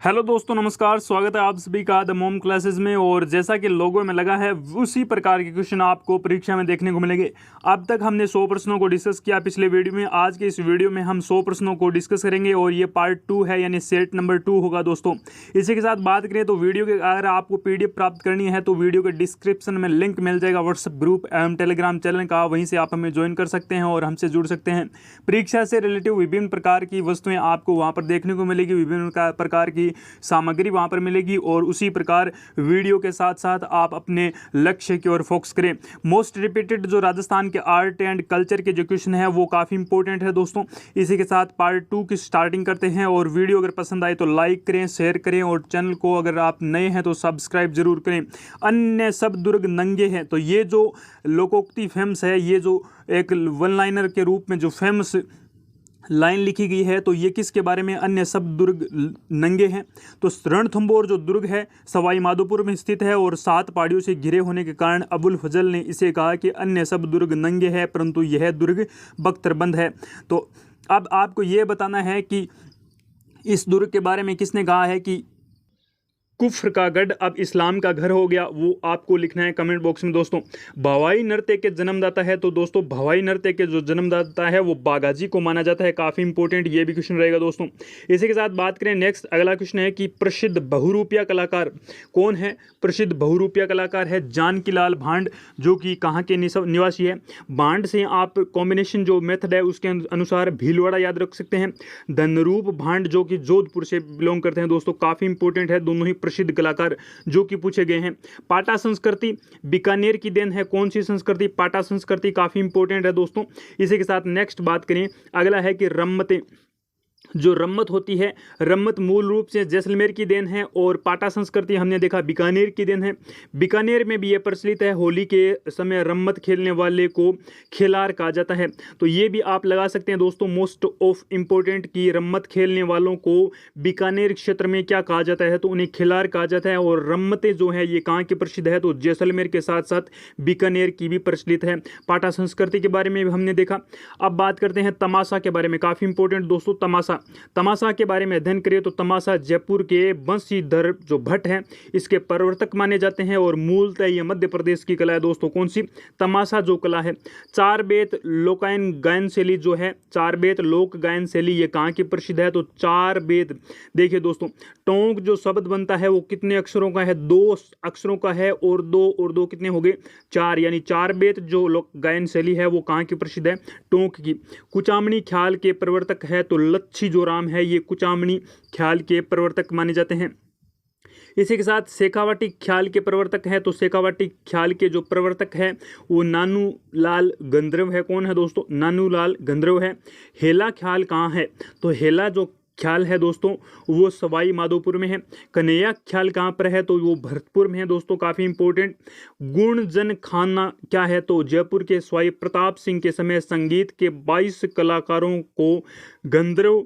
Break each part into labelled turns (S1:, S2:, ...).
S1: Hello दोस्तों, नमस्कार। स्वागत है आप सभी का द मोम क्लासेस में। और जैसा कि लोगो में लगा है उसी प्रकार के क्वेश्चन आपको परीक्षा में देखने को मिलेंगे। अब तक हमने 100 प्रश्नों को डिस्कस किया पिछले वीडियो में। आज के इस वीडियो में हम 100 प्रश्नों को डिस्कस करेंगे और ये पार्ट 2 है, यानी सेट नंबर 2 होगा दोस्तों। इसी के साथ बात करें तो वीडियो के अगर आपको PDF प्राप्त करनी है तो वीडियो के डिस्क्रिप्शन में लिंक मिल जाएगा व्हाट्सएप ग्रुप एवं टेलीग्राम चैनल का। वहीं से आप हमें ज्वाइन कर सकते हैं और हमसे जुड़ सकते हैं। परीक्षा से रिलेटिव विभिन्न प्रकार की वस्तुएं आपको वहाँ पर देखने को मिलेगी, विभिन्न प्रकार की सामग्री वहां पर मिलेगी। और उसी प्रकार वीडियो के साथ साथ आप अपने लक्ष्य की ओर फोकस करें। मोस्ट रिपीटेड जो राजस्थान के आर्ट एंड कल्चर के जो क्वेश्चन है वो काफ़ी इंपॉर्टेंट है दोस्तों। इसी के साथ पार्ट 2 की स्टार्टिंग करते हैं। और वीडियो अगर पसंद आए तो लाइक करें, शेयर करें और चैनल को अगर आप नए हैं तो सब्सक्राइब जरूर करें। अन्य सब दुर्ग नंगे हैं, तो ये जो लोकोक्ति फेमस है, ये जो एक वन लाइनर के रूप में जो फेमस लाइन लिखी गई है, तो ये किसके बारे में? अन्य सब दुर्ग नंगे हैं। तो रणथंभौर जो दुर्ग है सवाई माधोपुर में स्थित है और 7 पहाड़ियों से घिरे होने के कारण अबुल फजल ने इसे कहा कि अन्य सब दुर्ग नंगे हैं, परंतु यह दुर्ग बख्तरबंद है। तो अब आपको ये बताना है कि इस दुर्ग के बारे में किसने कहा है कि कुफ्र का गढ़ अब इस्लाम का घर हो गया, वो आपको लिखना है कमेंट बॉक्स में दोस्तों। भवाई नृत्य के जन्मदाता है, तो दोस्तों भवाई नृत्य के जो जन्मदाता है वो बागाजी को माना जाता है। काफ़ी इंपॉर्टेंट ये भी क्वेश्चन रहेगा दोस्तों। इसी के साथ बात करें नेक्स्ट, अगला क्वेश्चन है कि प्रसिद्ध बहुरूपिया कलाकार कौन है? प्रसिद्ध बहुरूपिया कलाकार है जानकी लाल भांड, जो कि कहाँ के निवासी है। भांड से आप कॉम्बिनेशन जो मेथड है उसके अनुसार भीलवाड़ा याद रख सकते हैं। धनरूप भांड जो कि जोधपुर से बिलोंग करते हैं दोस्तों। काफ़ी इंपॉर्टेंट है, दोनों ही प्रसिद्ध कलाकार जो कि पूछे गए हैं। पाटा संस्कृति बीकानेर की देन है। कौन सी संस्कृति? पाटा संस्कृति। काफी इंपॉर्टेंट है दोस्तों। इसी के साथ नेक्स्ट बात करें, अगला है कि रम्मतें, जो रम्मत होती है, रम्मत मूल रूप से जैसलमेर की देन है और पाटा संस्कृति हमने देखा बीकानेर की देन है। बीकानेर में भी ये प्रचलित है, होली के समय रम्मत खेलने वाले को खेलार कहा जाता है। तो ये भी आप लगा सकते हैं दोस्तों, मोस्ट ऑफ इम्पोर्टेंट की रम्मत खेलने वालों को बीकानेर क्षेत्र में क्या कहा जाता है? तो उन्हें खिलार कहा जाता है। और रम्मतें जो है ये कहाँ की प्रसिद्ध है? तो जैसलमेर के साथ साथ बीकानेर की भी प्रचलित है। पाटा संस्कृति के बारे में भी हमने देखा। अब बात करते हैं तमाशा के बारे में। काफ़ी इंपॉर्टेंट दोस्तों तमाशा के बारे में अध्ययन करिए तो तमाशा जयपुर के बंशीधर जो भट्ट हैं इसके प्रवर्तक माने जाते हैं और मूलतः ये मध्य प्रदेश की कला है दोस्तों। कौन सी? तमाशा जो कला है। चार बेत लोकायन गायन शैली जो है, चार बेत लोक गायन शैली, ये कहाँ की प्रसिद्ध है? तो चार बेत। देखिए दोस्तों, टोंक जो शब्द बनता है वो कितने अक्षरों का है? 2 अक्षरों का है। और दो कितने हो गए? 4, यानी चार बेत जो लोक गायन शैली है वो कहाँ की प्रसिद्ध है? टोंक की। कुचामणी ख्याल के प्रवर्तक है तो लच्छी जो राम है ये कुचामणी ख्याल के प्रवर्तक माने जाते हैं। इसी के साथ शेखावाटी ख्याल के प्रवर्तक है, तो शेखावाटी ख्याल के जो प्रवर्तक है वो नानू लाल गंधर्व है। कौन है दोस्तों? नानू लाल गंधर्व है। हेला ख्याल कहाँ है? तो हेला जो ख्याल है दोस्तों वो सवाई माधोपुर में है। कन्हैया ख्याल कहाँ पर है? तो वो भरतपुर में है दोस्तों। काफ़ी इंपॉर्टेंट। गुणजन खाना क्या है? तो जयपुर के स्वाई प्रताप सिंह के समय संगीत के 22 कलाकारों को गंधर्व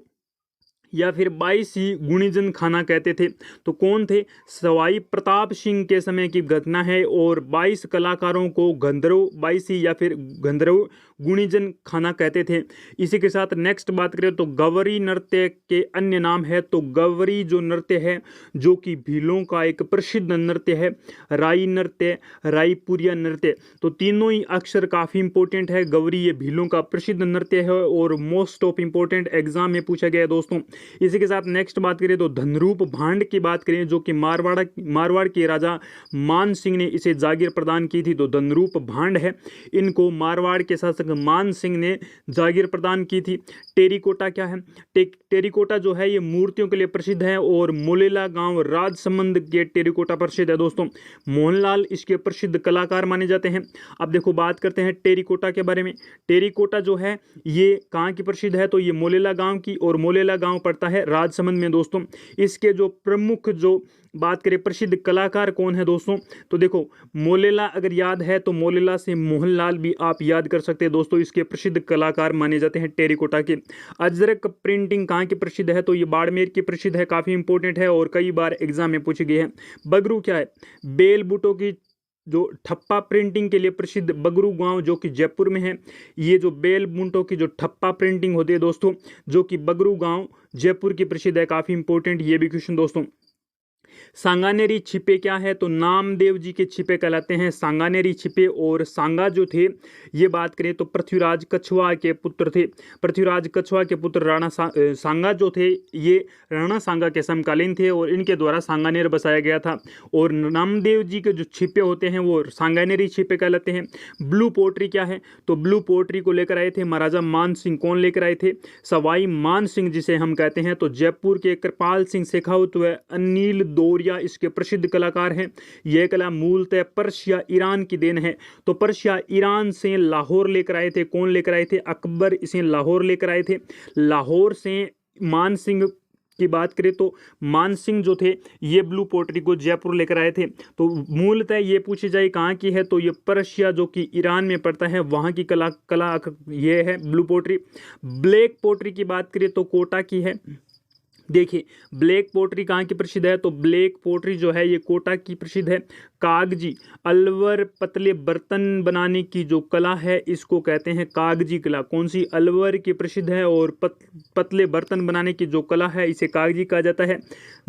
S1: या फिर 22 ही गुणीजन खाना कहते थे। तो कौन थे? सवाई प्रताप सिंह के समय की घटना है। और 22 कलाकारों को गंधर्व 22 ही या फिर गंधर्व गुणीजन खाना कहते थे। इसी के साथ नेक्स्ट बात करें तो गवरी नृत्य के अन्य नाम है। तो गवरी जो नृत्य है जो कि भीलों का एक प्रसिद्ध नृत्य है। राई नृत्य, रायपुरिया नृत्य, तो तीनों ही अक्षर काफ़ी इंपॉर्टेंट है। गवरी ये भीलों का प्रसिद्ध नृत्य है और मोस्ट ऑफ इंपॉर्टेंट एग्जाम में पूछा गया है दोस्तों। इसी के साथ नेक्स्ट बात करें तो धनरूप भांड की बात करें, जो कि मारवाड़ के राजा मान सिंह ने इसे जागीर प्रदान की थी। तो धनरूप भांड है, इनको मारवाड़ के शासक मान सिंह ने जागीर प्रदान की थी। टेरिकोटा क्या है? टेरिकोटा जो है ये मूर्तियों के लिए प्रसिद्ध है और मोलेला गांव राजसमंद के टेरिकोटा प्रसिद्ध है दोस्तों। मोहनलाल इसके प्रसिद्ध कलाकार माने जाते हैं। अब देखो बात करते हैं टेरिकोटा के बारे में। टेरिकोटा जो है ये कहाँ की प्रसिद्ध है? तो ये मोलेला गांव की, और मोलेला गांव पड़ता है राजसमंद में दोस्तों। इसके जो प्रमुख जो बात करें प्रसिद्ध कलाकार कौन है दोस्तों? तो देखो मोलेला अगर याद है तो मोलेला से मोहनलाल भी आप याद कर सकते हैं दोस्तों। इसके प्रसिद्ध कलाकार माने जाते हैं टेरिकोटा के। अजरक प्रिंटिंग कहाँ की प्रसिद्ध है? तो ये बाड़मेर की प्रसिद्ध है। काफ़ी इंपॉर्टेंट है और कई बार एग्जाम में पूछे गए हैं। बगरू क्या है? बेल बूटों की जो ठप्पा प्रिंटिंग के लिए प्रसिद्ध बगरू गांव जो कि जयपुर में है। ये जो बेल बूंटों की जो ठप्पा प्रिंटिंग होती है दोस्तों, जो कि बगरू गांव जयपुर की प्रसिद्ध है। काफ़ी इंपॉर्टेंट ये भी क्वेश्चन दोस्तों। सांगानेरी छिपे क्या है, तो नामदेव जी के छिपे कहलाते हैं सांगानेरी छिपे। और सांगा जो थे, ये बात करें तो पृथ्वीराज कछुआ के पुत्र थे। पृथ्वीराज कछुआ के पुत्र राणा सांगा जो थे, ये राणा सांगा के समकालीन थे और इनके द्वारा सांगानेर बसाया गया था। और नामदेव जी के जो छिपे होते हैं वो सांगानेरी छिपे कहलाते हैं। ब्लू पोट्री क्या है, तो ब्लू पोट्री को लेकर आए थे महाराजा मान सिंह। कौन लेकर आए थे, सवाई मान सिंह जिसे हम कहते हैं। तो जयपुर के कृपाल सिंह शेखावत व अनिल दोरिया इसके प्रसिद्ध कलाकार हैं। यह कला मूलतः पर्शिया ईरान की देन है। तो पर्शिया ईरान से लाहौर लेकर आए थे। कौन लेकर आए थे, अकबर इसे लाहौर लेकर आए थे। लाहौर से मान सिंह की बात करें तो मान सिंह जो थे ये ब्लू पोट्री को जयपुर लेकर आए थे। तो मूलतः ये पूछी जाए कहाँ की है, तो ये पर्शिया जो कि ईरान में पड़ता है वहाँ की कला ये है ब्लू पोट्री। ब्लैक पोट्री की बात करें तो कोटा की है। देखिए ब्लैक पोट्री कहाँ की प्रसिद्ध है, तो ब्लैक पोट्री जो है ये कोटा की प्रसिद्ध है। कागजी अलवर पतले बर्तन बनाने की जो कला है इसको कहते हैं कागजी कला। कौन सी, अलवर की प्रसिद्ध है। और पतले बर्तन बनाने की जो कला है इसे कागजी कहा जाता है।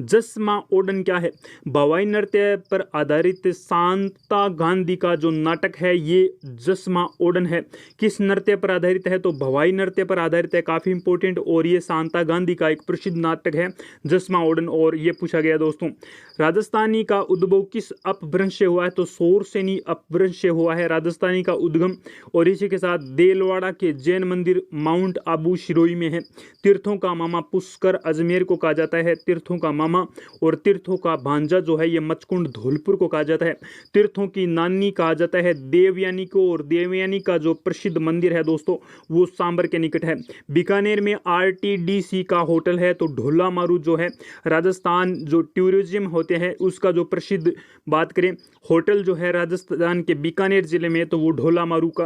S1: जसमा ओडन क्या है, भवाई नृत्य पर आधारित शांता गांधी का जो नाटक है ये जसमा ओडन है। किस नृत्य पर आधारित है, तो भवाई नृत्य पर आधारित है। काफ़ी इंपॉर्टेंट। और ये शांता गांधी का एक प्रसिद्ध नाटक है जसमा ओडन। और ये पूछा गया दोस्तों। राजस्थानी का उद्भव किस अपभ्रंश से हुआ है, तो सोरसेनी अपभ्रंश से हुआ है राजस्थानी का उद्गम। और इसी के साथ देलवाड़ा के जैन मंदिर माउंट आबू शिरोई में है। तीर्थों का मामा पुष्कर अजमेर को कहा जाता है, तीर्थों का मामा। और तीर्थों का भांजा जो है ये मचकुंड धौलपुर को कहा जाता है। तीर्थों की नानी कहा जाता है देवयानी को। और देवयानी का जो प्रसिद्ध मंदिर है दोस्तों वो सांबर के निकट है। बीकानेर में RTDC का होटल है। तो ढोला मारू जो है राजस्थान जो टूरिज्म होते हैं उसका जो प्रसिद्ध बात करें होटल जो है राजस्थान के बीकानेर जिले में, तो वो ढोला मारू का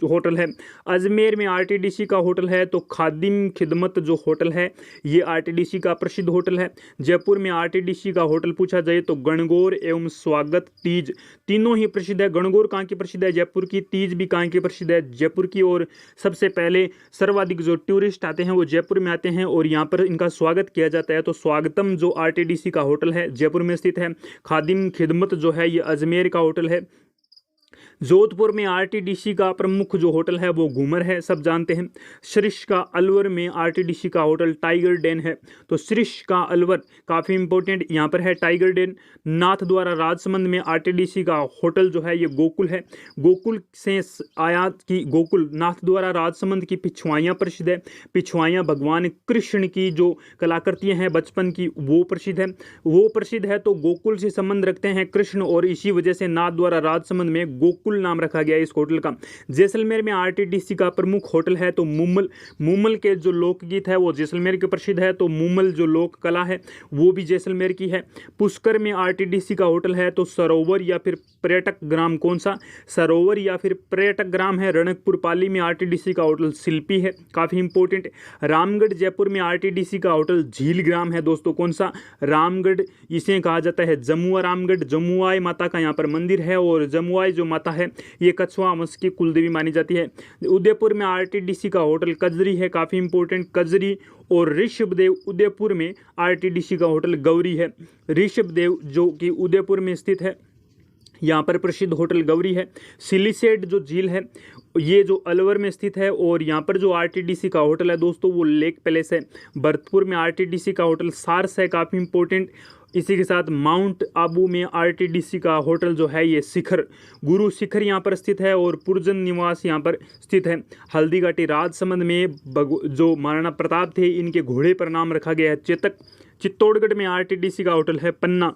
S1: होटल है। अजमेर में RTDC का होटल है। तो खादिम खिदमत जो होटल है ये RTDC का प्रसिद्ध होटल है। जयपुर में RTDC का होटल पूछा जाए तो गणगौर एवं स्वागत तीज तीनों ही प्रसिद्ध है। गणगौर कहाँ की प्रसिद्ध है, जयपुर की। तीज भी कहाँ की प्रसिद्ध है, जयपुर की। और सबसे पहले सर्वाधिक जो टूरिस्ट आते हैं वो जयपुर में आते हैं और यहाँ पर इनका स्वागत किया जाता है। तो स्वागतम जो RTDC का होटल है जयपुर में स्थित है। खादिम खिदमत जो है ये अजमेर का होटल है। जोधपुर में RTDC का प्रमुख जो होटल है वो घूमर है, सब जानते हैं। सरिस्का अलवर में RTDC का होटल टाइगर डेन है। तो सरिस्का अलवर काफ़ी इंपॉर्टेंट यहाँ पर है टाइगर डेन। नाथ द्वारा राजसमंद में RTDC का होटल जो है ये गोकुल है। गोकुल से आयात की गोकुल नाथ द्वारा राजसमंद की पिछवाइयाँ प्रसिद्ध है। पिछवाइयाँ भगवान कृष्ण की जो कलाकृतियाँ हैं बचपन की वो प्रसिद्ध है। वो प्रसिद्ध है तो गोकुल से संबंध रखते हैं कृष्ण और इसी वजह से नाथ द्वारा राजसमंद में गोकुल नाम रखा गया इस होटल का। जैसलमेर में RTDC का प्रमुख होटल है तो मुमल। मुमल के जो लोकगीत है वो जैसलमेर के प्रसिद्ध है। तो मुमल जो लोक कला है वो भी जैसलमेर की है। पुष्कर में RTDC का होटल है। तो सरोवर या फिर पर्यटक ग्राम कौन सा, सरोवर या फिर पर्यटक ग्राम है रणकपुर पाली में RTDC का होटल शिल्पी है, काफ़ी इंपॉर्टेंट। रामगढ़ जयपुर में RTDC का होटल झील ग्राम है दोस्तों, कौन सा, रामगढ़। इसे कहा जाता है जमुआ रामगढ़। जमुआई माता का यहाँ पर मंदिर है और जमुआई जो माता है ये कछुआ वंश की कुलदेवी मानी जाती है। उदयपुर में RTDC का होटल कजरी है, काफ़ी इंपॉर्टेंट, कजरी। और ऋषभदेव उदयपुर में RTDC का होटल गौरी है। ऋषभदेव जो कि उदयपुर में स्थित है यहाँ पर प्रसिद्ध होटल गौरी है। सिलिसेट जो झील है ये जो अलवर में स्थित है और यहाँ पर जो RTDC का होटल है दोस्तों वो लेक पैलेस है। भरतपुर में RTDC का होटल सारस है, काफ़ी इंपॉर्टेंट। इसी के साथ माउंट आबू में RTDC का होटल जो है ये शिखर गुरु शिखर यहाँ पर स्थित है और पुरजन निवास यहाँ पर स्थित है। हल्दीघाटी राजसमंद में जो महाराणा प्रताप थे इनके घोड़े पर नाम रखा गया है चेतक। चित्तौड़गढ़ में RTDC का होटल है पन्ना,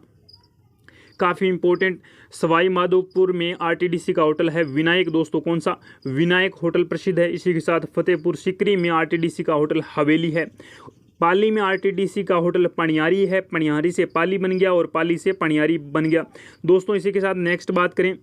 S1: काफ़ी इंपॉर्टेंट। सवाई माधोपुर में RTDC का होटल है विनायक दोस्तों, कौन सा, विनायक होटल प्रसिद्ध है। इसी के साथ फतेहपुर सिकरी में RTDC का होटल हवेली है। पाली में RTDC का होटल पनियारी है, पनियारी से पाली बन गया और पाली से पनियारी बन गया दोस्तों। इसी के साथ नेक्स्ट बात करें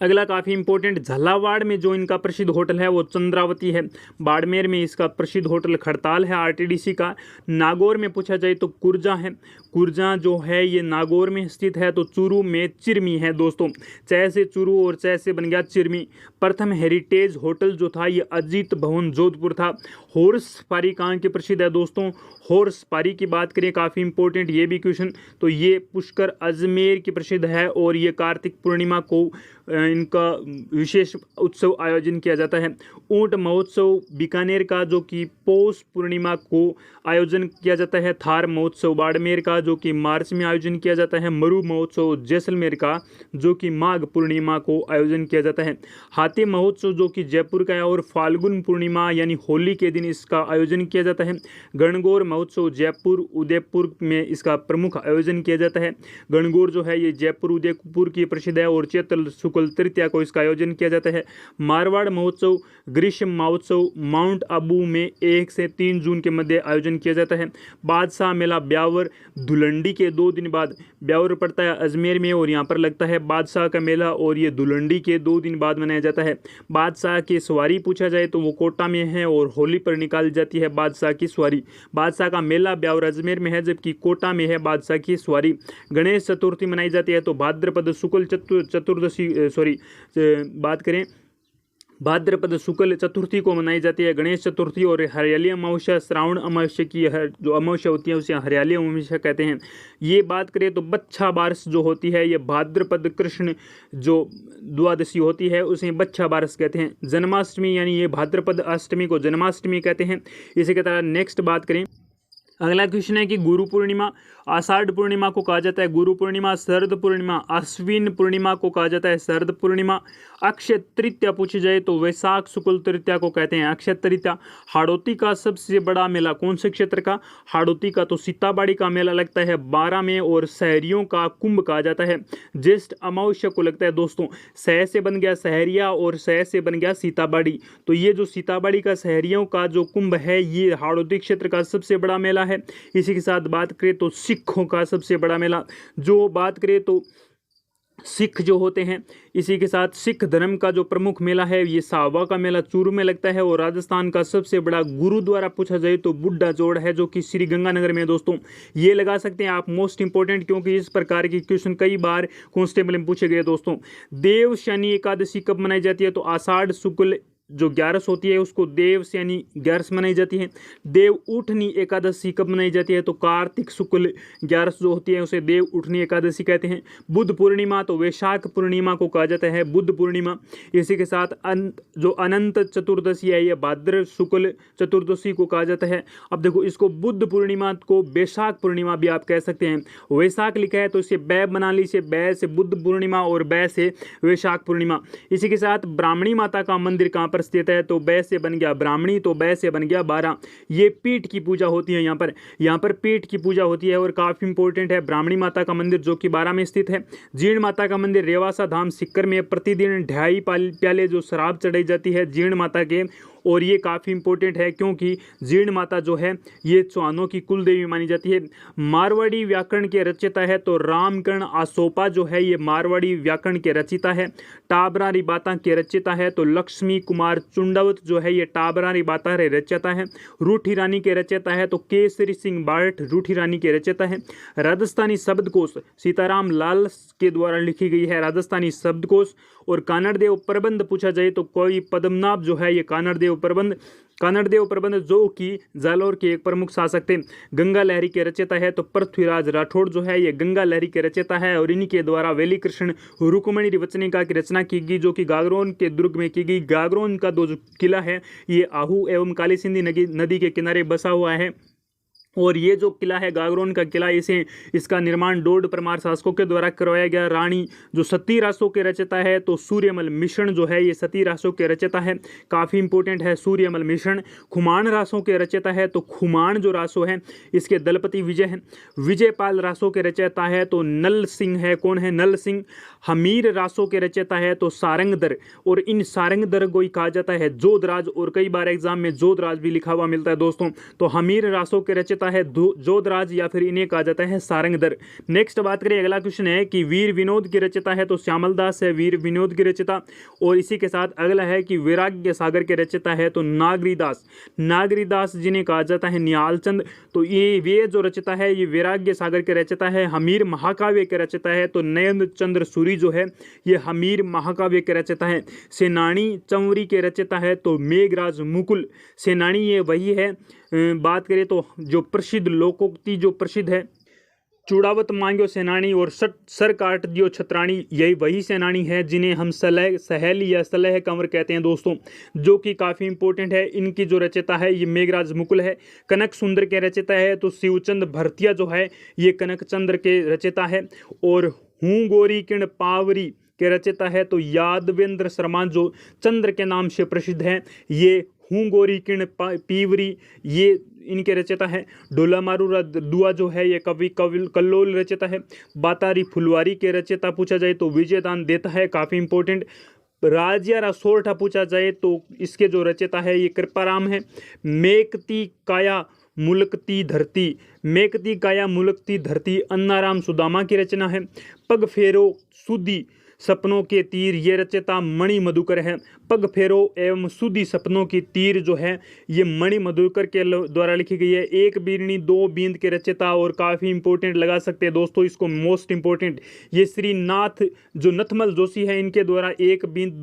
S1: अगला काफ़ी इंपॉर्टेंट, झालावाड़ में जो इनका प्रसिद्ध होटल है वो चंद्रावती है। बाड़मेर में इसका प्रसिद्ध होटल खड़ताल है आरटीडीसी का। नागौर में पूछा जाए तो कुर्जा है। कुर्जा जो है ये नागौर में स्थित है। तो चूरू में चिरमी है दोस्तों। चै से चूरू और चै से बन गया चिरमी। प्रथम हेरिटेज होटल जो था ये अजीत भवन जोधपुर था। हॉर्स सफारी कहाँ की प्रसिद्ध है दोस्तों? हॉर्स सफारी की बात करें, काफ़ी इंपॉर्टेंट ये भी क्वेश्चन, तो ये पुष्कर अजमेर की प्रसिद्ध है और ये कार्तिक पूर्णिमा को इनका विशेष उत्सव आयोजन किया जाता है। ऊंट महोत्सव बीकानेर का जो कि पौष पूर्णिमा को आयोजन किया जाता है। थार महोत्सव बाड़मेर का जो कि मार्च में आयोजन किया जाता है। मरु महोत्सव जैसलमेर का जो कि माघ पूर्णिमा को आयोजन किया जाता है। हाथी महोत्सव जो कि जयपुर का है और फाल्गुन पूर्णिमा यानी होली के दिन इसका आयोजन किया जाता है। गणगौर महोत्सव जयपुर उदयपुर में इसका प्रमुख आयोजन किया जाता है। गणगौर जो है ये जयपुर उदयपुर की प्रसिद्ध है और चैत्र शुक्ल तृतीया को इसका आयोजन किया जाता है। मारवाड़ महोत्सव ग्रीष्म महोत्सव माउंट आबू में 1 से 3 जून के मध्य आयोजन किया जाता है। बादशाह मेला ब्यावर धुलंडी के 2 दिन बाद, ब्यावर पड़ता है अजमेर में और यहाँ पर लगता है बादशाह का मेला और ये धुलंडी के 2 दिन बाद मनाया जाता है। बादशाह की सवारी पूछा जाए तो वो कोटा में है और होली पर निकाली जाती है बादशाह की सवारी। बादशाह का मेला ब्यावर अजमेर में है जबकि कोटा में है बादशाह की सवारी। गणेश चतुर्थी मनाई जाती है तो भाद्रपद शुक्ल चतुर्दशी बात करें भाद्रपद शुक्ल चतुर्थी को मनाई जाती है गणेश चतुर्थी। और हरियाली अमावस्या श्रावण अमावस्या की जो अमावस्या होती है उसे हरियाली अमावस्या कहते हैं। ये बात करें तो बच्छा बारस जो होती है ये भाद्रपद कृष्ण जो द्वादशी होती है उसे बच्छा बारस कहते हैं। जन्माष्टमी यानी ये भाद्रपद अष्टमी को जन्माष्टमी कहते हैं। इसी के तरह नेक्स्ट बात करें, अगला क्वेश्चन है कि गुरु पूर्णिमा आषाढ़ पूर्णिमा को कहा जाता है गुरु पूर्णिमा, शरद पूर्णिमा अश्विन पूर्णिमा को कहा जाता है शरद पूर्णिमा। अक्षय तृतीया पूछी जाए तो वैशाख शुक्ल तृतीया को कहते हैं अक्षय तृतीया। हाड़ौती का सबसे बड़ा मेला कौन से क्षेत्र का? हाड़ौती का तो सीताबाड़ी का मेला लगता है 12 में और शहरियों का कुंभ कहा जाता है। ज्येष्ठ अमावस्या को लगता है दोस्तों। शह से बन गया शहरिया और शह से बन गया सीताबाड़ी। तो ये जो सीताबाड़ी का शहरियों का जो कुंभ है ये हाड़ौती क्षेत्र का सबसे बड़ा मेला है। इसी के साथ बात करें तो सिखों का सबसे बड़ा मेला, जो बात करें तो सिख जो होते हैं, इसी के साथ सिख धर्म का जो प्रमुख मेला है ये सावा का मेला चूरू में लगता है। और राजस्थान का सबसे बड़ा गुरुद्वारा पूछा जाए तो बुड्ढा जोड़ है जो कि श्री गंगानगर में दोस्तों। ये लगा सकते हैं आप मोस्ट इंपॉर्टेंट, क्योंकि इस प्रकार के क्वेश्चन कई बार कांस्टेबल में पूछे गए दोस्तों। देव शनि एकादशी कब मनाई जाती है? तो आषाढ़ शुक्ल जो 11 होती है उसको देव यानी 11 मनाई जाती है। देव उठनी एकादशी कब मनाई जाती है? तो कार्तिक शुक्ल 11 जो होती है उसे देव उठनी एकादशी कहते हैं। बुद्ध पूर्णिमा तो वैशाख पूर्णिमा को कहा जाता है बुद्ध पूर्णिमा। इसी के साथ जो अनंत चतुर्दशी है यह भाद्र शुक्ल चतुर्दशी को कहा जाता है। अब देखो इसको बुद्ध पूर्णिमा को वैशाख पूर्णिमा भी आप कह सकते हैं। वैशाख लिखा है तो इसे बै बना ली, इसे बै से बुद्ध पूर्णिमा और बै से वैशाख पूर्णिमा। इसी के साथ ब्राह्मणी माता का मंदिर कहाँ पर स्थित है? तो बै से बन गया ब्राह्मणी, तो बै से बन गया 12। ये पीठ की पूजा होती है, यहाँ पर पीठ की पूजा होती है और काफी इंपॉर्टेंट है। ब्राह्मणी माता का मंदिर जो कि 12 में स्थित है। जीर्ण माता का मंदिर रेवासा धाम सिक्कर में प्रतिदिन 2.5 प्याले जो शराब चढ़ाई जाती है जीर्ण माता के, और ये काफ़ी इंपॉर्टेंट है क्योंकि जीर्ण माता जो है ये चौहानों की कुल देवी मानी जाती है। मारवाड़ी व्याकरण के रचयिता है तो रामकर्ण आसोपा जो है ये मारवाड़ी व्याकरण के रचयिता है। टाबरारी बाता के रचयिता है तो लक्ष्मी कुमार चुंडावत जो है ये टाबरारी बाता के रचयिता है। रूठी रानी के रचयिता है तो केसरी सिंह बारठ रूठी रानी के रचयिता है। राजस्थानी शब्दकोश सीताराम लाल के द्वारा लिखी गई है राजस्थानी शब्दकोश। और कानड़देव प्रबंध पूछा जाए तो कोई पद्मनाभ जो है ये कानड़देव प्रबंध जो कि जालौर के एक प्रमुख शासक थे। गंगा लहरी के रचयिता है तो पृथ्वीराज राठौड़ जो है ये गंगा लहरी के रचयिता है और इन्हीं के द्वारा वेली कृष्ण रुक्मणी वचनिका की रचना की गई जो कि गागरोन के दुर्ग में की गई। गागरोन का जो किला है ये आहू एवं काली सिंधी नदी के किनारे बसा हुआ है और ये जो किला है गागरोन का किला इसका निर्माण 2 परमार शासकों के द्वारा करवाया गया। रानी जो सती रासों के रचयिता है तो सूर्यमल मिश्रण जो है ये सती रासों के रचयिता है, काफ़ी इंपॉर्टेंट है सूर्यमल मिश्रण। खुमान रासों के रचयिता है तो खुमान जो रासो है इसके दलपति विजय है। विजयपाल रासों के रचयिता है तो नल सिंह है, कौन है? नल सिंह। हमीर रासों के रचयिता है तो सारंगदर, और इन सारंगदर को ही कहा जाता है जोधराज, और कई बार एग्जाम में जोधराज भी लिखा हुआ मिलता है दोस्तों। तो हमीर रासों के रचयिता रचता है जोधराज या फिर इन्हें कहा जाता है सारंगधर। नेक्स्ट बात करें, अगला क्वेश्चन है कि वीर विनोद की रचयिता है तो श्यामल दास है वीर विनोद की रचयिता। और इसी के साथ अगला है कि वैराग्य सागर के रचयिता है तो नागरीदास, नागरीदास जिन्हें कहा जाता है निहाल चंद। तो ये जो रचयिता है ये वैराग्य सागर के रचयिता है। हमीर महाकाव्य के रचयिता है तो नयन चंद्र सूरी जो है ये हमीर महाकाव्य के रचयिता है। सेनानी चंवरी के रचयिता है तो मेघराज मुकुल, सेनानी ये वही है। बात करें तो जो प्रसिद्ध लोकोक्ति जो प्रसिद्ध है, चूड़ावत मांग्यो सेनानी और सर काट दियो छत्राणी, यही वही सेनानी है जिन्हें हम सहेल या सलह कंवर कहते हैं दोस्तों, जो कि काफ़ी इंपॉर्टेंट है। इनकी जो रचयिता है ये मेघराज मुकुल है। कनक सुंदर के रचयिता है तो शिवचंद भरतिया जो है ये कनक चंद्र के रचयिता है। और हूँ गोरी किण पावरी के रचयिता है तो यादवेंद्र शर्मा जो चंद्र के नाम से प्रसिद्ध है। ये हूँ गोरी किण पीवरी ये इनके रचयिता है। डोला मारू दुआ जो है ये कवि कल्लोल रचयिता है। बातारी फुलवारी के रचयिता पूछा जाए तो विजयदान देता है, काफ़ी इंपॉर्टेंट। राजिया सोरठा पूछा जाए तो इसके जो रचयिता है ये कृपाराम है। मेकती काया मुलकती धरती, मेकती काया मुलकती धरती अन्नाराम सुदामा की रचना है। पग फेरो सुदी सपनों के तीर ये रचयिता मणि मधुकर है। पग फेरो एवं सुधी सपनों की तीर जो है ये मणि मधुकर के द्वारा लिखी गई है। एक बीरनी दो बींद के रचयिता और काफ़ी इंपॉर्टेंट लगा सकते हैं दोस्तों इसको, मोस्ट इंपॉर्टेंट ये श्रीनाथ जो नथमल जोशी है इनके द्वारा एक बींद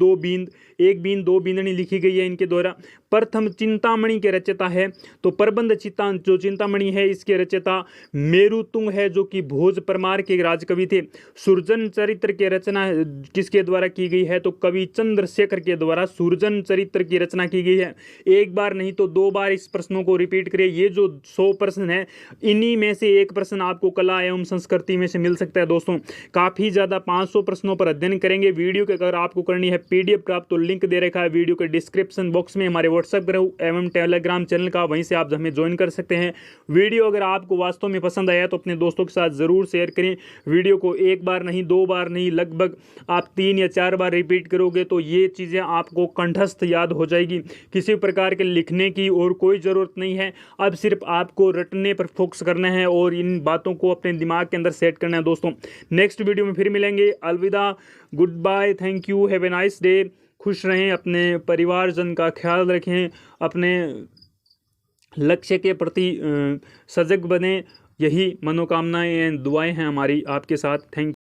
S1: दो बींदनी लिखी गई है इनके द्वारा। प्रथम चिंतामणि के रचयिता है तो प्रबंध चिंता जो चिंतामणि है इसके रचयिता मेरुतुंग है जो कि भोज परमार के राजकवि थे। सुरजन चरित्र की रचना किसके द्वारा की गई है तो कवि चंद्रशेखर के द्वारा सुरजन चरित्र की रचना की गई है। एक बार नहीं तो दो बार इस प्रश्नों को रिपीट करिए। ये जो 100 प्रश्न है इन्हीं में से एक प्रश्न आपको कला एवं संस्कृति में से मिल सकता है दोस्तों। काफ़ी ज़्यादा 500 प्रश्नों पर अध्ययन करेंगे। वीडियो के अगर आपको करनी है PDF प्राप्त तो लिंक दे रखा है वीडियो के डिस्क्रिप्शन बॉक्स में हमारे व्हाट्सएप ग्रुप एवं टेलीग्राम चैनल का, वहीं से आप हमें ज्वाइन कर सकते हैं। वीडियो अगर आपको वास्तव में पसंद आया तो अपने दोस्तों के साथ ज़रूर शेयर करें। वीडियो को एक बार नहीं दो बार नहीं लगभग आप 3 या 4 बार रिपीट करोगे तो ये चीज़ें आपको कंठस्थ याद हो जाएगी। किसी प्रकार के लिखने की और कोई ज़रूरत नहीं है, अब सिर्फ आपको रटने पर फोकस करना है और इन बातों को अपने दिमाग के अंदर सेट करना है दोस्तों। नेक्स्ट वीडियो में फिर मिलेंगे। अलविदा, goodbye, thank you, have a nice day. खुश रहें, अपने परिवारजन का ख्याल रखें, अपने लक्ष्य के प्रति सजग बने। यही मनोकामनाएं दुआएं हैं हमारी आपके साथ। थैंक